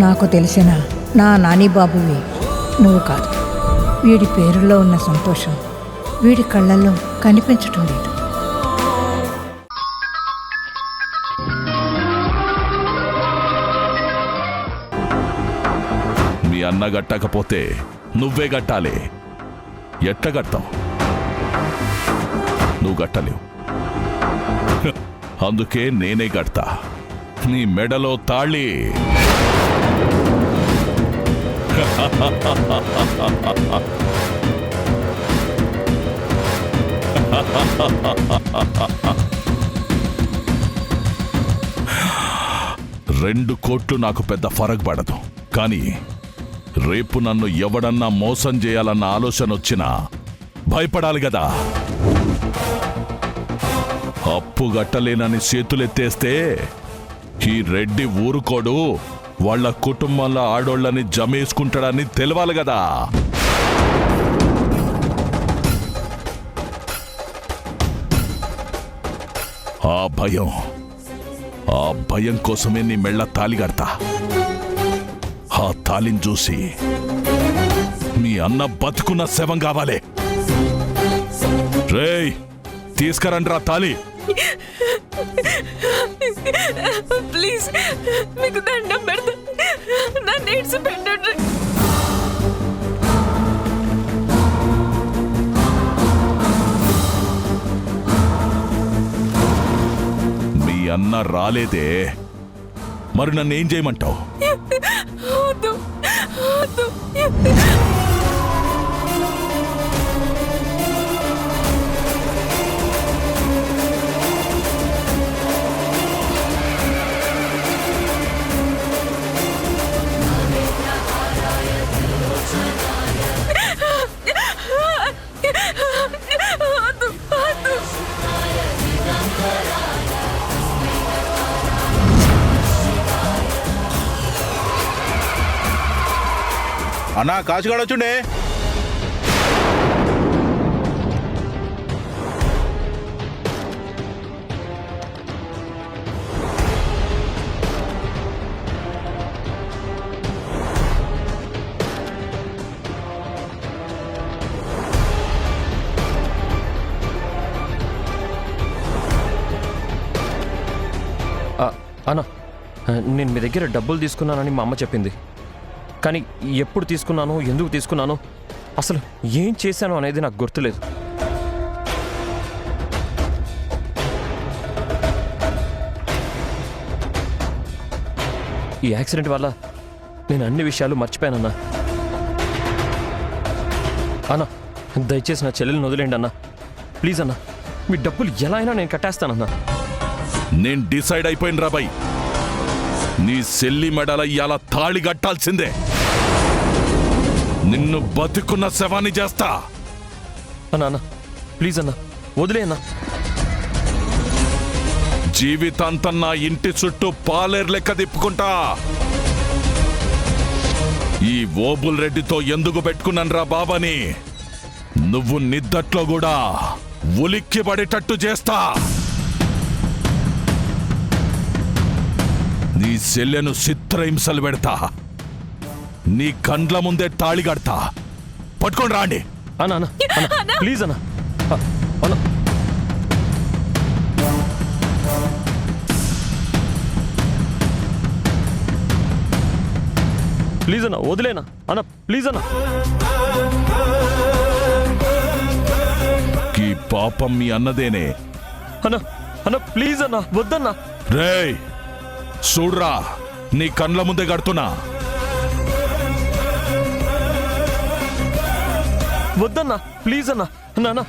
నాకు తెలిసిన నా నాని బాబువి నువ్వు కాదు. వీడి పేరులో ఉన్న సంతోషం వీడి కళ్ళల్లో కనిపించటం లేదు. మీ అన్న గట్టకపోతే నువ్వే గట్టాలి. ఎట్ట గట్టావు? నువ్వు గట్టలేవు. అందుకే నేనే గడతా. నీ మెడలో తాళి. రెండు కోట్లు నాకు పెద్ద ఫరక్ పడదు, కానీ రేపు నన్ను ఎవడన్నా మోసం చేయాలన్న ఆలోచన వచ్చినా భయపడాలి కదా. అప్పు గట్టలేనని చేతులెత్తేస్తే ఈ రెడ్డి ఊరుకోడు, వాళ్ళ కుటుంబంలో ఆడోళ్ళని జమేసుకుంటాడని తెలవాలి కదా. ఆ భయం కోసమే నీ మెళ్ళ తాళి కడతా. ఆ తాళిని చూసి మీ అన్న బతుకున్న శవం కావాలి. రేయ్, తీసుకురండ్రా తాళి. ప్లీజ్, మీకు దండం పెడతా, నన్ను ఏడ్చి పెట్టండి. మీ అన్న రాలేదే, మరి నన్ను ఏం చేయమంటావు? అన్నా కాశీగాడు వచ్చుండే. అన్నా, నేను మీ దగ్గర డబ్బులు తీసుకున్నానని మా అమ్మ చెప్పింది. కానీ ఎప్పుడు తీసుకున్నానో, ఎందుకు తీసుకున్నానో, అసలు ఏం చేశానో అనేది నాకు గుర్తులేదు. ఈ యాక్సిడెంట్ వల్ల నేను అన్ని విషయాలు మర్చిపోయానన్నా. అన్నా, దయచేసి నా చెల్లెల్ని వదిలేండి అన్నా. ప్లీజ్ అన్నా, మీ డబ్బులు ఎలా అయినా నేను కట్టేస్తానన్నా. నేను డిసైడ్ అయిపోయిన రాబాయ్, నీ సెల్లి మెడల ఇయాల తాళి కట్టాల్సిందే. నిన్ను బతుకున్న శవాన్ని చేస్తా. అన్నా అన్నా, ప్లీజ్ అన్నా, వదిలే అన్నా. జీవితాంతం నా ఇంటి చుట్టూ పాలేరు లెక్క తిప్పుకుంటా. ఈ ఓబుల్ రెడ్డితో ఎందుకు పెట్టుకున్నాను రా బాబాని, నువ్వు నిద్దట్లో కూడా ఉలిక్కి పడేటట్టు చేస్తా. నీ చెల్లెను చిత్రహింసలు పెడతా. నీ కండ్ల ముందే తాళి కడతా. పట్టుకొని రాండి. అన్నా అన్నా అన్నా, ప్లీజ్ అన్నా. అన్నా, ప్లీజ్ అన్నా, వదిలేనా అన్నా, ప్లీజ్ అన్నా. ఈ పాపం మీ అన్నదేనే. అన్నా అన్నా, ప్లీజ్ అన్నా, వద్దన్నా. రేయ్, చూడ్రా, నీ కండ్ల ముందే కడుతున్నా. వద్దన్నా, ప్లీజ్ అన్నా. నాన్న,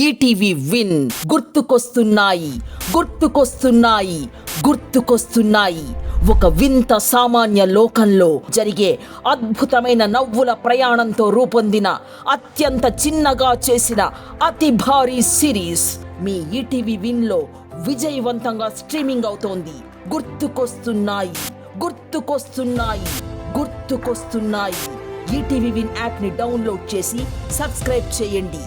ఈటీవీ విన్ గుర్తుకొస్తున్నాయి గుర్తుకొస్తున్నాయి గుర్తుకొస్తున్నాయి. ఒక వింత సామాన్య లోకంలో జరిగే అద్భుతమైన నవ్వుల ప్రయాణంతో రూపొందిన అత్యంత చిన్నగా చేసిన అతి భారీ సిరీస్ మీ ఈటీవీ విన్లో విజయవంతంగా స్ట్రీమింగ్ అవుతోంది. గుర్తుకొస్తున్నాయి గుర్తుకొస్తున్నాయి గుర్తుకొస్తున్నాయి. ఈటీవీ విన్ యాప్ని డౌన్లోడ్ చేసి సబ్స్క్రైబ్ చేయండి.